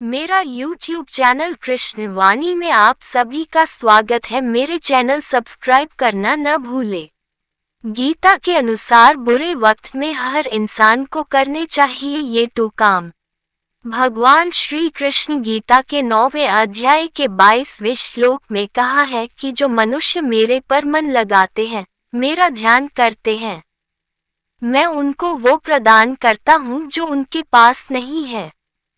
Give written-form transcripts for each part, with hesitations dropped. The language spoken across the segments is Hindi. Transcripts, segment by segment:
मेरा YouTube चैनल कृष्ण वाणी में आप सभी का स्वागत है। मेरे चैनल सब्सक्राइब करना न भूलें। गीता के अनुसार बुरे वक्त में हर इंसान को करने चाहिए ये 2 काम। भगवान श्री कृष्ण गीता के 9वें अध्याय के 22वें श्लोक में कहा है कि जो मनुष्य मेरे पर मन लगाते हैं, मेरा ध्यान करते हैं, मैं उनको वो प्रदान करता हूँ जो उनके पास नहीं है।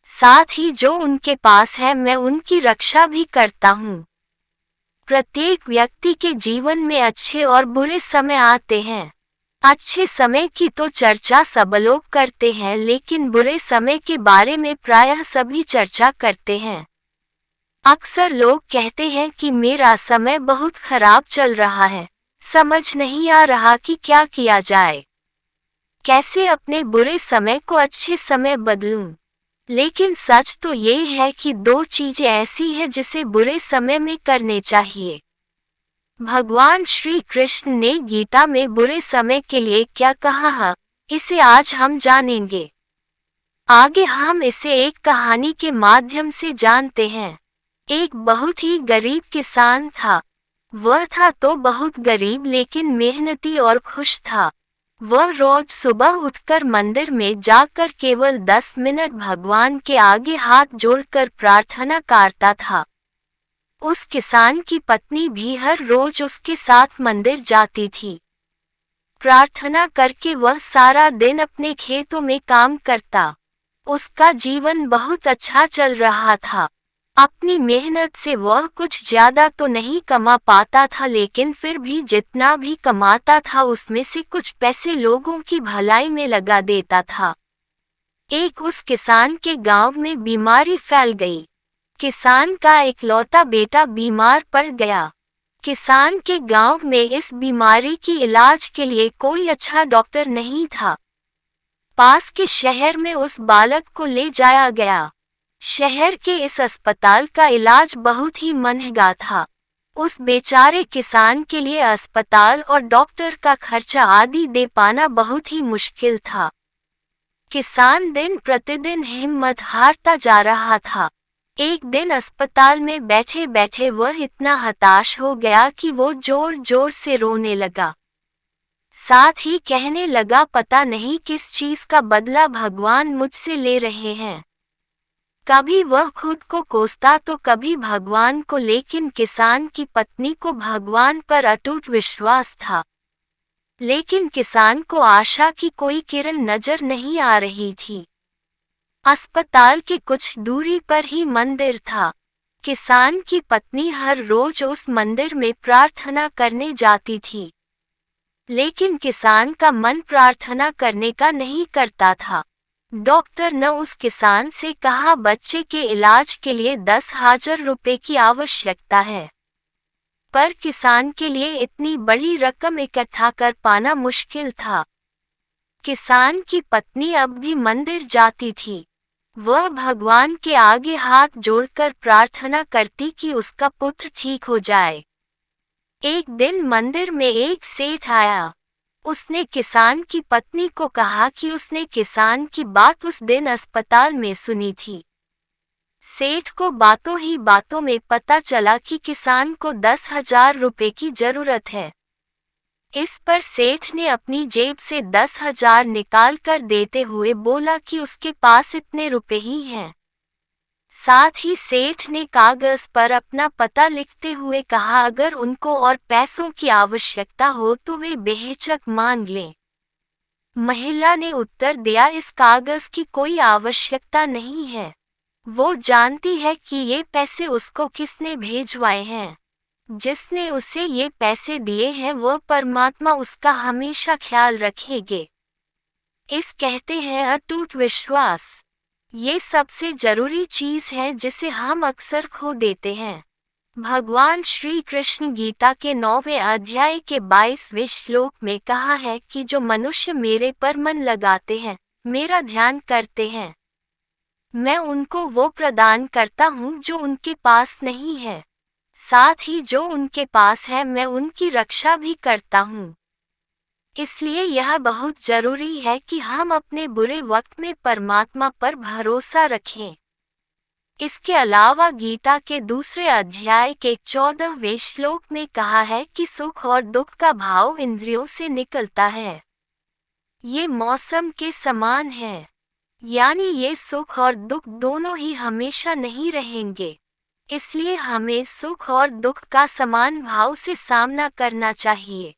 साथ ही जो उनके पास है मैं उनकी रक्षा भी करता हूँ। प्रत्येक व्यक्ति के जीवन में अच्छे और बुरे समय आते हैं। अच्छे समय की तो चर्चा सब लोग करते हैं, लेकिन बुरे समय के बारे में प्रायः सभी चर्चा करते हैं। अक्सर लोग कहते हैं कि मेरा समय बहुत खराब चल रहा है, समझ नहीं आ रहा कि क्या किया जाए, कैसे अपने बुरे समय को अच्छे समय बदलूं। लेकिन सच तो ये है कि 2 चीजें ऐसी हैं जिसे बुरे समय में करने चाहिए। भगवान श्री कृष्ण ने गीता में बुरे समय के लिए क्या कहा है, इसे आज हम जानेंगे। आगे हम इसे एक कहानी के माध्यम से जानते हैं। एक बहुत ही गरीब किसान था। वह था तो बहुत गरीब लेकिन मेहनती और खुश था। वह रोज सुबह उठकर मंदिर में जाकर केवल 10 मिनट भगवान के आगे हाथ जोड़कर प्रार्थना करता था। उस किसान की पत्नी भी हर रोज उसके साथ मंदिर जाती थी। प्रार्थना करके वह सारा दिन अपने खेतों में काम करता। उसका जीवन बहुत अच्छा चल रहा था। अपनी मेहनत से वह कुछ ज्यादा तो नहीं कमा पाता था, लेकिन फिर भी जितना भी कमाता था उसमें से कुछ पैसे लोगों की भलाई में लगा देता था। एक उस किसान के गांव में बीमारी फैल गई। किसान का इकलौता बेटा बीमार पड़ गया। किसान के गांव में इस बीमारी की इलाज के लिए कोई अच्छा डॉक्टर नहीं था। पास के शहर में उस बालक को ले जाया गया। शहर के इस अस्पताल का इलाज बहुत ही महंगा था। उस बेचारे किसान के लिए अस्पताल और डॉक्टर का खर्चा आदि दे पाना बहुत ही मुश्किल था। किसान दिन प्रतिदिन हिम्मत हारता जा रहा था। एक दिन अस्पताल में बैठे बैठे वह इतना हताश हो गया कि वो जोर जोर से रोने लगा। साथ ही कहने लगा, पता नहीं किस चीज का बदला भगवान मुझसे ले रहे हैं। कभी वह खुद को कोसता तो कभी भगवान को, लेकिन किसान की पत्नी को भगवान पर अटूट विश्वास था। लेकिन किसान को आशा की कोई किरण नजर नहीं आ रही थी। अस्पताल के कुछ दूरी पर ही मंदिर था। किसान की पत्नी हर रोज उस मंदिर में प्रार्थना करने जाती थी। लेकिन किसान का मन प्रार्थना करने का नहीं करता था। डॉक्टर ने उस किसान से कहा, बच्चे के इलाज के लिए 10,000 रुपए की आवश्यकता है। पर किसान के लिए इतनी बड़ी रकम इकट्ठा कर पाना मुश्किल था। किसान की पत्नी अब भी मंदिर जाती थी। वह भगवान के आगे हाथ जोड़कर प्रार्थना करती कि उसका पुत्र ठीक हो जाए। एक दिन मंदिर में एक सेठ आया। उसने किसान की पत्नी को कहा कि उसने किसान की बात उस दिन अस्पताल में सुनी थी। सेठ को बातों ही बातों में पता चला कि किसान को 10,000 रुपए की जरूरत है। इस पर सेठ ने अपनी जेब से 10,000 निकाल कर देते हुए बोला कि उसके पास इतने रुपए ही हैं। साथ ही सेठ ने कागज पर अपना पता लिखते हुए कहा, अगर उनको और पैसों की आवश्यकता हो तो वे बेहिचक मांग लें। महिला ने उत्तर दिया, इस कागज की कोई आवश्यकता नहीं है। वो जानती है कि ये पैसे उसको किसने भेजवाए हैं। जिसने उसे ये पैसे दिए हैं वह परमात्मा उसका हमेशा ख्याल रखेंगे। इस कहते हैं अटूट विश्वास। ये सबसे जरूरी चीज है जिसे हम अक्सर खो देते हैं। भगवान श्री कृष्ण गीता के 9वें अध्याय के 22वें श्लोक में कहा है कि जो मनुष्य मेरे पर मन लगाते हैं, मेरा ध्यान करते हैं, मैं उनको वो प्रदान करता हूँ जो उनके पास नहीं है। साथ ही जो उनके पास है मैं उनकी रक्षा भी करता हूँ। इसलिए यह बहुत जरूरी है कि हम अपने बुरे वक्त में परमात्मा पर भरोसा रखें। इसके अलावा गीता के दूसरे अध्याय के 14वें श्लोक में कहा है कि सुख और दुख का भाव इंद्रियों से निकलता है। ये मौसम के समान है, यानी ये सुख और दुख दोनों ही हमेशा नहीं रहेंगे। इसलिए हमें सुख और दुख का समान भाव से सामना करना चाहिए।